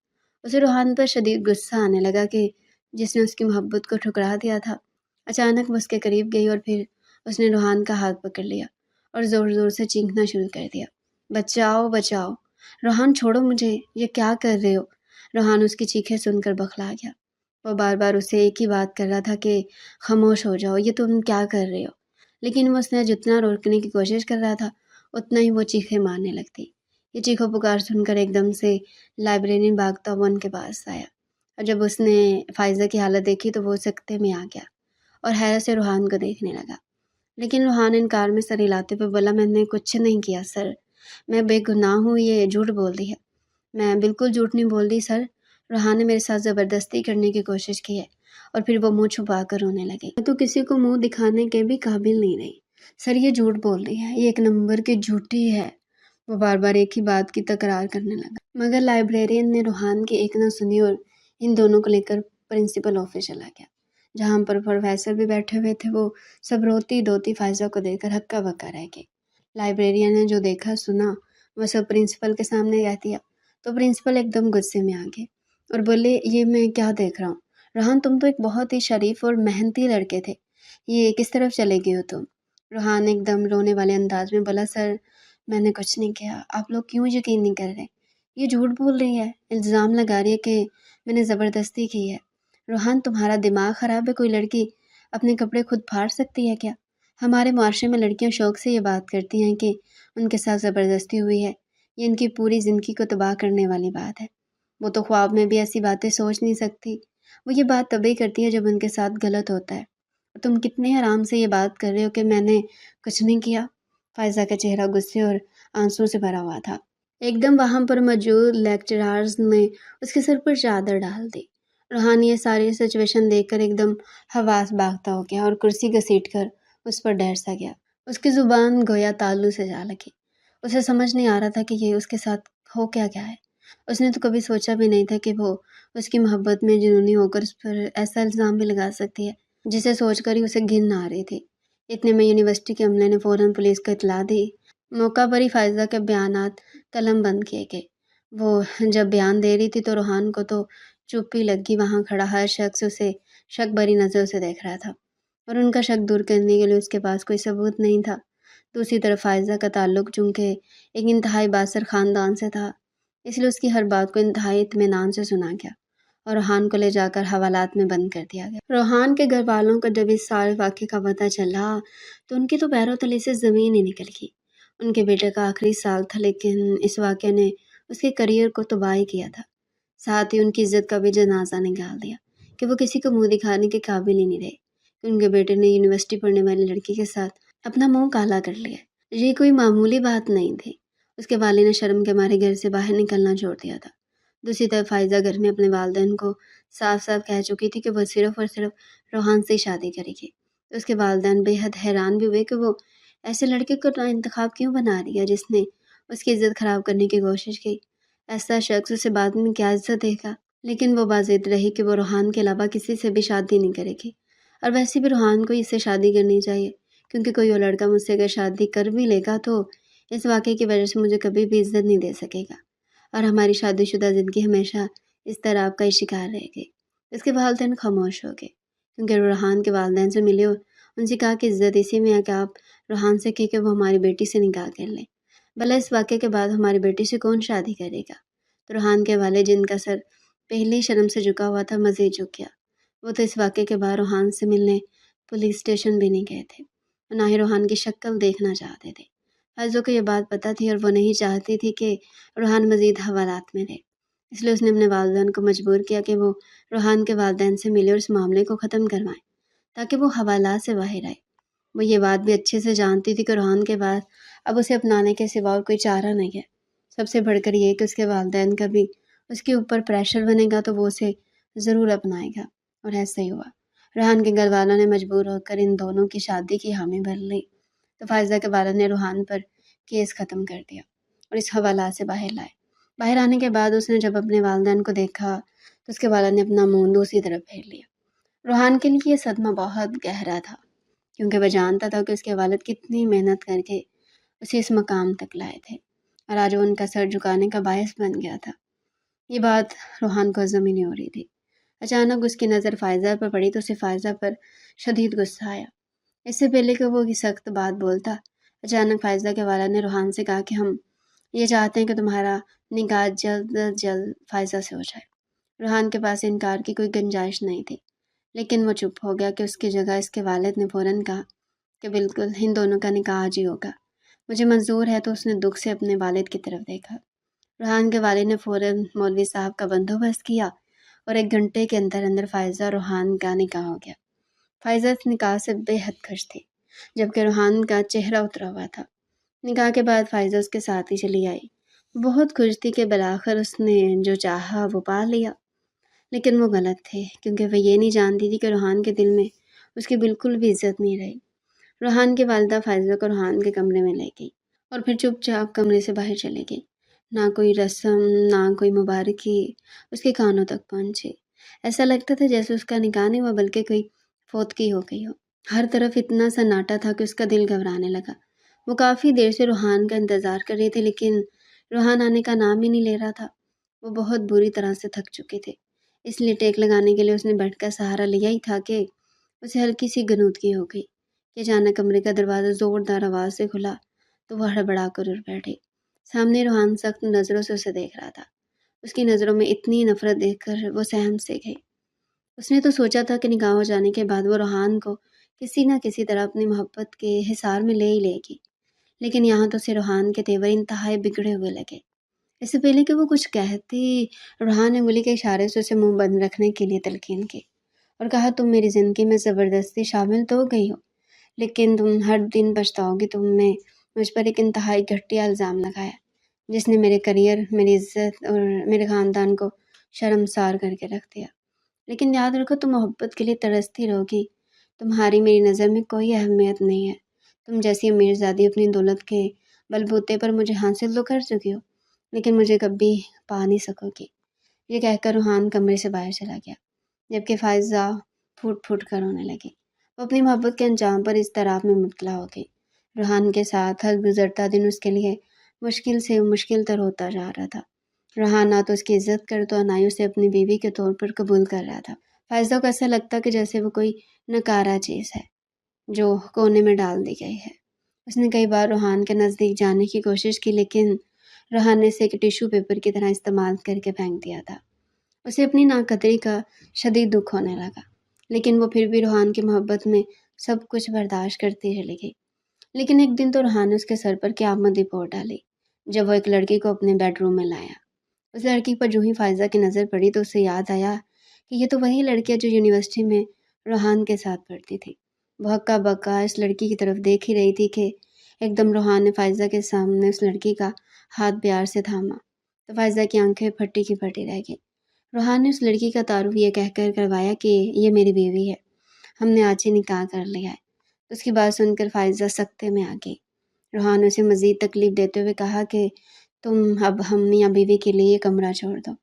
उसे रूहान पर शदीद गुस्सा आने लगा कि जिसने उसकी मोहब्बत को ठुकरा दिया था। अचानक वो उसके करीब गई और फिर उसने रूहान का हाथ पकड़ लिया और ज़ोर-ज़ोर से चीखना शुरू कर दिया, बचाओ, बचाओ! रूहान छोड़ो मुझे, ये क्या कर रहे हो? रूहान उसकी चीखें सुनकर बौखला गया। वो बार-बार उसे एक ही बात कर रहा था कि खामोश हो जाओ, ये तुम क्या कर रहे हो? लेकिन वो उसने जितना रोकने की कोशिश कर रहा था, उतना ही वो चीखें मारने लगती। ये चीखों-पुकार सुनकर एकदम से लाइब्रेरियन भागता हुआ उनके पास आया और जब उसने फ़ाइज़ा की हालत देखी तो वो सकते में आ गया और हैरत से रूहान को देखने लगा। लेकिन रूहान इनकार में सर हिलाते हुए बोला, मैंने कुछ नहीं किया सर, मैं बेगुनाह हूँ, ये झूठ बोल रही है। मैं बिल्कुल झूठ नहीं बोल रही सर, रूहान ने मेरे साथ ज़बरदस्ती करने की कोशिश की है और फिर वो मुँह छुपा कर रोने लगी। मैं तो किसी को मुँह दिखाने के भी काबिल नहीं रही। सर ये झूठ बोल रही है, ये एक नंबर की झूठी है। वो बार-बार एक ही बात की तकरार करने लगा। मगर लाइब्रेरियन ने रूहान की एक न सुनी और इन दोनों को लेकर प्रिंसिपल ऑफिस चला गया। जहाँ पर प्रोफेसर भी बैठे हुए थे, वो सब रोती-धोती फ़ाइज़ा को देखकर हक्का-बक्का रह गए। लाइब्रेरियन ने जो देखा सुना, वो सब प्रिंसिपल के सामने कह दिया। तो प्रिंसिपल एकदम गुस्से में आ गए और बोले, ये मैं क्या देख रहा हूँ? रूहान, तुम तो एक बहुत ही शरीफ और मेहनती लड़के थे। ये किस तरफ चले गए हो तुम? रूहान एकदम रोने वाले अंदाज में बोला, सर मैंने कुछ नहीं किया। आप लोग क्यों यकीन नहीं कर रहे? ये झूठ बोल रही है, इल्ज़ाम लगा रही है कि मैंने ज़बरदस्ती की है। रूहान, तुम्हारा दिमाग ख़राब है? कोई लड़की अपने कपड़े खुद फाड़ सकती है क्या? हमारे मुआशरे में लड़कियां शौक़ से ये बात करती हैं कि उनके साथ ज़बरदस्ती हुई है। ये इनकी पूरी ज़िंदगी को तबाह करने वाली बात है। वो तो ख्वाब में भी ऐसी बातें सोच नहीं सकती। वो ये बात तभी करती है जब उनके साथ गलत होता है। तुम कितने आराम से ये बात कर रहे हो कि मैंने कुछ नहीं किया। फ़ायज़ा का चेहरा गुस्से और आंसू से भरा हुआ था। एकदम वहाँ पर मौजूद लेक्चरर्स ने उसके सर पर चादर डाल दी। रूहान ये सारी सिचुएशन देखकर एकदम हवास भागता हो गया और कुर्सी घसीट कर उस पर डर सा गया। उसकी ज़ुबान गोया तालू से जा लगी। उसे समझ नहीं आ रहा था कि ये उसके साथ हो क्या गया है। उसने तो कभी सोचा भी नहीं था कि वो उसकी मोहब्बत में जुनूनी होकर उस पर ऐसा इल्ज़ाम भी लगा सकती है, जिसे सोचकर ही उसे घिन आ रही थी। इतने में यूनिवर्सिटी के अमले ने फ़ौरन पुलिस को इत्तला दी। मौका पर ही फ़ाइज़ा के बयानात कलम बंद किए गए। वो जब बयान दे रही थी तो रूहान को तो चुप्पी लगी। वहाँ खड़ा हर शख्स उसे शक भरी नज़रों से देख रहा था और उनका शक दूर करने के लिए उसके पास कोई सबूत नहीं था। दूसरी तरफ फ़ाइज़ा का ताल्लुक चूँकि एक इंतहाई बासर ख़ानदान से था, इसलिए उसकी हर बात को इंतहाई इत्मीनान से सुना गया और रूहान को ले जाकर हवालात में बंद कर दिया गया। रूहान के घर वालों को जब इस सारे वाक़े का पता चला तो उनके तो पैरों तले से ज़मीन ही निकल गई। उनके बेटे का आखिरी साल था, लेकिन इस वाक़े ने उसके करियर को तबाह ही किया था। साथ ही उनकी इज़्ज़त का भी जनाज़ा निकाल दिया कि वो किसी को मुँह दिखाने के काबिल ही नहीं रहे कि उनके बेटे ने यूनिवर्सिटी पढ़ने वाली लड़की के साथ अपना मुँह काला कर लिया। ये कोई मामूली बात नहीं थी। उसके वालिद ने शर्म के मारे घर से बाहर निकलना छोड़ दिया था। दूसरी तरफ फ़ाइज़ा घर में अपने वालिदैन को साफ-साफ कह चुकी थी कि वो सिर्फ़ और सिर्फ़ रूहान से ही शादी करेगी। तो उसके वालिदैन बेहद हैरान भी हुए कि वो ऐसे लड़के को नाइंतखाब क्यों बना रही है जिसने उसकी इज़्ज़त ख़राब करने की कोशिश की। ऐसा शख्स उसे बाद में क्या इज़्ज़त देगा। लेकिन वो बाज़िद रही कि वो रूहान के अलावा किसी से भी शादी नहीं करेगी और वैसे भी रूहान को इससे शादी करनी चाहिए, क्योंकि कोई और लड़का मुझसे अगर शादी कर भी लेगा तो इस वाक़े की वजह से मुझे कभी भी इज़्ज़त नहीं दे सकेगा और हमारी शादीशुदा ज़िंदगी हमेशा इज़्तिराब का ही शिकार रहेगी। उसके वालिदैन खामोश हो गए, क्योंकि रूहान के वालिदैन से मिले और उनसे कहा कि इज़्ज़त इसी में है कि आप रूहान से कहें कि वो हमारी बेटी से निकाह कर लें। भला इस वाक़े के बाद हमारी बेटी से कौन शादी करेगा? तो रूहान के वालिद, जिनका सर पहले ही शर्म से झुका हुआ था, मज़ीद झुक गया। वो तो इस वाक़े के बाद रूहान से मिलने पुलिस स्टेशन भी नहीं गए थे, ना ही रूहान की शक्ल देखना चाहते थे। फ़ाइज़ा को ये बात पता थी और वो नहीं चाहती थी कि रूहान मज़ीद हवालात में रहे। इसलिए उसने अपने वालिदैन को मजबूर किया कि वो रूहान के वालिदैन से मिले और इस मामले को ख़त्म करवाएँ, ताकि वो हवालात से बाहर आए। वो ये बात भी अच्छे से जानती थी कि रूहान के पास अब उसे अपनाने के सिवा और कोई चारा नहीं है। सबसे बढ़कर ये कि उसके वालिदैन का भी उसके ऊपर प्रेशर बनेगा तो वो उसे ज़रूर अपनाएगा, और ऐसा ही हुआ। रूहान के घर वालों ने मजबूर होकर इन दोनों की शादी की हामी भर ली। तो फ़ाइज़ा के वालिद ने रूहान पर केस ख़त्म कर दिया और इस हवालात से बाहर लाए। बाहर आने के बाद उसने जब अपने वालिदैन को देखा तो उसके वालिद ने अपना मुँह दूसरी तरफ फेर लिया। रूहान के लिए ये सदमा बहुत गहरा था, क्योंकि वह जानता था कि उसके वालिद कितनी मेहनत करके उसे इस मकाम तक लाए थे और आज वो उनका सर झुकाने का बायस बन गया था। ये बात रूहान को हज़म ही नहीं हो रही थी। अचानक उसकी नज़र फ़ाइज़ा पर पड़ी तो उसे फ़ाइज़ा पर शदीद गुस्सा आया। इससे पहले कि वो सख्त बात बोलता, अचानक फ़ाइज़ा के वालिद ने रूहान से कहा कि हम ये चाहते हैं कि तुम्हारा निकाह जल्द अज जल्द फ़ाइज़ा से हो जाए। रूहान के पास इनकार की कोई गुंजाइश नहीं थी, लेकिन वो चुप हो गया कि उसकी जगह इसके वालिद ने फ़ौरन कहा कि बिल्कुल इन दोनों का निकाह आज ही होगा। मुझे मंज़ूर है। तो उसने दुख से अपने वालिद की तरफ देखा। रूहान के वालिद ने फ़ौरन मौलवी साहब का बंदोबस्त किया और 1 घंटे के अंदर अंदर फ़ाइज़ा और रूहान का निकाह हो गया। फ़ाइज़ा इस निकाह से बेहद खुश थी, जबकि रूहान का चेहरा उतरा हुआ था। निकाह के बाद फ़ाइज़ा उसके साथ ही चली आई। बहुत खुश थी कि बिलाखिर उसने जो चाहा वो पा लिया, लेकिन वो गलत थी, क्योंकि वह ये नहीं जानती थी कि रूहान के दिल में उसकी बिल्कुल भी इज़्ज़त नहीं रही। रूहान की वालिदा फ़ाइज़ा को रूहान के कमरे में ले गई और फिर चुपचाप कमरे से बाहर चली गई। ना कोई रस्म, ना कोई मुबारकी उसके कानों तक पहुँची। ऐसा लगता था जैसे उसका निकाह नहीं हुआ बल्कि कोई फौतगी हो गई हो। हर तरफ इतना सन्नाटा था कि उसका दिल घबराने लगा। वो काफ़ी देर से रूहान का इंतज़ार कर रही थी, लेकिन रूहान आने का नाम ही नहीं ले रहा था। वो बहुत बुरी तरह से थक चुके थे, इसलिए टेक लगाने के लिए उसने बेड का सहारा लिया ही था कि उसे हल्की सी गनूदगी हो गई कि अचानक कमरे का दरवाज़ा ज़ोरदार आवाज़ से खुला तो वह हड़बड़ा कर उठ बैठी। सामने रूहान सख्त नज़रों से उसे देख रहा था। उसकी नज़रों में इतनी नफ़रत देखकर वो सहम से गई। उसने तो सोचा था कि निकाह हो जाने के बाद वो रूहान को किसी न किसी तरह अपनी मोहब्बत के हिसार में ले ही लेगी, लेकिन यहाँ तो उसे रूहान के तेवर इंतहाई बिगड़े हुए लगे। इससे पहले कि वो कुछ कहती, रूहान ने उंगली के इशारे से उसे मुँह बंद रखने के लिए तलकीन की और कहा, तुम मेरी ज़िंदगी में ज़बरदस्ती शामिल तो हो गई हो, लेकिन तुम हर दिन पछताओगी। तुमने मुझ पर एक इंतहाई घटिया इल्ज़ाम लगाया, जिसने मेरे करियर, मेरी इज़्ज़त और मेरे ख़ानदान को शर्मसार करके रख दिया। लेकिन याद रखो, तुम मोहब्बत के लिए तरसती रहोगी। तुम्हारी मेरी नज़र में कोई अहमियत नहीं है। तुम जैसी अमीरज़ादी अपनी दौलत के बलबूते पर मुझे हासिल तो कर चुकी हो, लेकिन मुझे कभी पा नहीं सकोगी। ये कहकर रूहान कमरे से बाहर चला गया, जबकि फ़ाइज़ा फूट फूट कर रोने लगी। वो अपनी मोहब्बत के अंजाम पर इस तरह में मुबतला हो गई। रूहान के साथ हर गुज़रता दिन उसके लिए मुश्किल से मुश्किल तर होता जा रहा था। रूहान ना तो उसकी इज़्ज़त करता और ना ही उसे अपनी बीवी के तौर पर कबूल कर रहा था। फ़ाइज़ा को ऐसा लगता कि जैसे वो कोई नकारा चीज़ है जो कोने में डाल दी गई है। उसने कई बार रूहान के नज़दीक जाने की कोशिश की, लेकिन रूहान ने इसे एक टिश्यू पेपर की तरह इस्तेमाल करके फेंक दिया था। उसे अपनी नाकदरी का शदीद दुख होने लगा, लेकिन वो फिर भी रूहान की मोहब्बत में सब कुछ बर्दाश्त करती चली गई। लेकिन एक दिन तो रूहान ने उसके सर पर क़यामत रिपोर्ट डाली, जब वो एक लड़की को अपने बेडरूम में लाया। उस लड़की पर जो ही फ़ाइज़ा की नज़र पड़ी तो उसे याद आया कि ये तो वही लड़की है जो यूनिवर्सिटी में रूहान के साथ पढ़ती थी। वो हक्का-बक्का इस लड़की की तरफ देख ही रही थी कि एकदम रूहान ने फ़ाइज़ा के सामने उस लड़की का हाथ प्यार से थामा, तो फ़ाइज़ा की आंखें फटी की फटी रह गईं। रूहान ने उस लड़की का तारुफ ये कहकर करवाया कि ये मेरी बीवी है, हमने आज ही निकाह कर लिया है। उसकी बात सुनकर फ़ाइज़ा सख्ते में आ गई। रूहान ने उसे मज़ीद तकलीफ़ देते हुए कहा कि तुम अब हम मियाँ बीवी के लिए ये कमरा छोड़ दो।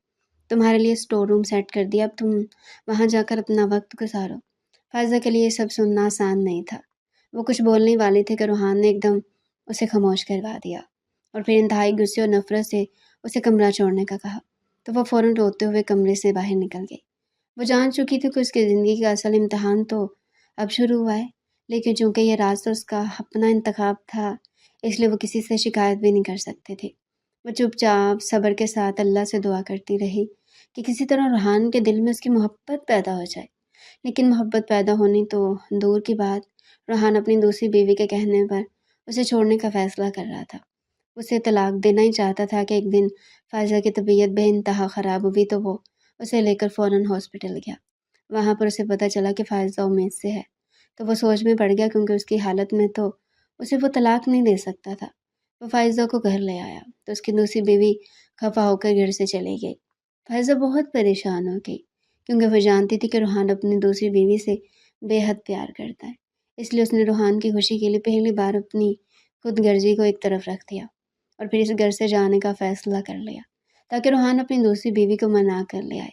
तुम्हारे लिए स्टोर रूम सेट कर दिया, अब तुम वहाँ जाकर अपना वक्त गुजारो। फ़ाइज़ा के लिए ये सब सुनना आसान नहीं था। वो कुछ बोलने वाली थी कि रूहान ने एकदम उसे खामोश करवा दिया और फिर इंतहाई गुस्से और नफ़रत से उसे कमरा छोड़ने का कहा, तो वो फ़ौरन रोते हुए कमरे से बाहर निकल गई। वो जान चुकी थी कि उसकी ज़िंदगी का असल इम्तिहान तो अब शुरू हुआ है, लेकिन चूँकि ये रास्ता उसका अपना इंतखाब था, इसलिए वो किसी से शिकायत भी नहीं कर सकती थी। वो चुपचाप सब्र के साथ अल्लाह से दुआ करती रही कि किसी तरह रूहान के दिल में उसकी मोहब्बत पैदा हो जाए। लेकिन मोहब्बत पैदा होनी तो दूर की बात, रूहान अपनी दूसरी बीवी के कहने पर उसे छोड़ने का फ़ैसला कर रहा था। उसे तलाक देना ही चाहता था कि एक दिन फ़ाइज़ा की तबीयत बेइंतहा ख़राब हुई तो वो उसे लेकर फ़ौरन हॉस्पिटल गया। वहाँ पर उसे पता चला कि फ़ाइज़ा उम्मीद से है, तो वो सोच में पड़ गया, क्योंकि उसकी हालत में तो उसे वो तलाक नहीं दे सकता था। वो फ़ाइज़ा को घर ले आया तो उसकी दूसरी बीवी खफ़ा होकर घर से चली गई। फ़ाइज़ा बहुत परेशान हो गई, क्योंकि वो जानती थी कि रूहान अपनी दूसरी बीवी से बेहद प्यार करता है। इसलिए उसने रूहान की खुशी के लिए पहली बार अपनी खुदगर्ज़ी को एक तरफ रख दिया और फिर इस घर से जाने का फ़ैसला कर लिया, ताकि रूहान अपनी दूसरी बीवी को मना कर ले आए।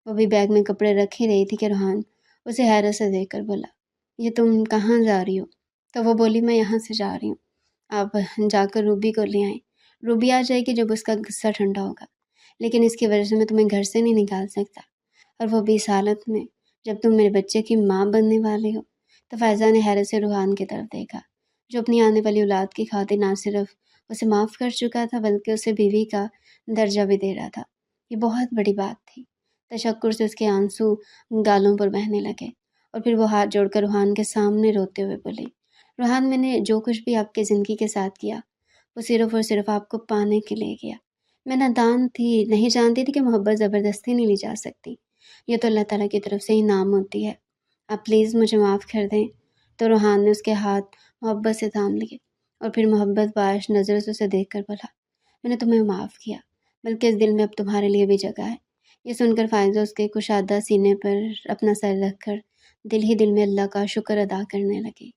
वो भी बैग में कपड़े रख ही रही थी कि रूहान उसे हैरत से देखकर बोला, ये तुम कहाँ जा रही हो? तो वो बोली, मैं यहाँ से जा रही हूँ, आप जाकर रूबी को ले आएँ। रूबी आ जाएगी जब उसका गुस्सा ठंडा होगा, लेकिन इसकी वजह से मैं तुम्हें घर से नहीं निकाल सकता, और वो भी इस हालत में जब तुम मेरे बच्चे की माँ बनने वाले हो। तो फ़ाइज़ा ने हैरत से रूहान की तरफ देखा, जो अपनी आने वाली औलाद की खातिर ना सिर्फ उसे माफ़ कर चुका था, बल्कि उसे बीवी का दर्जा भी दे रहा था। ये बहुत बड़ी बात थी। तशक्कुर से उसके आंसू गालों पर बहने लगे और फिर वो हाथ जोड़कर रूहान के सामने रोते हुए बोली, रूहान, मैंने जो कुछ भी आपकी ज़िंदगी के साथ किया, वो सिर्फ़ और सिर्फ़ आपको पाने के लिए किया। मैं नादान थी, नहीं जानती थी कि मोहब्बत ज़बरदस्ती नहीं ली जा सकती। ये तो अल्लाह ताला की तरफ से इनाम होती है। आप प्लीज़ मुझे माफ़ कर दें। तो रूहान ने उसके हाथ मोहब्बत से थाम लिए और फिर मोहब्बत बाश नज़रों से उसे देखकर बोला, मैंने तुम्हें माफ़ किया, बल्कि इस दिल में अब तुम्हारे लिए भी जगह है। ये सुनकर फ़ाइज़ा उसके कुशादा सीने पर अपना सर रखकर दिल ही दिल में अल्लाह का शुक्र अदा करने लगी।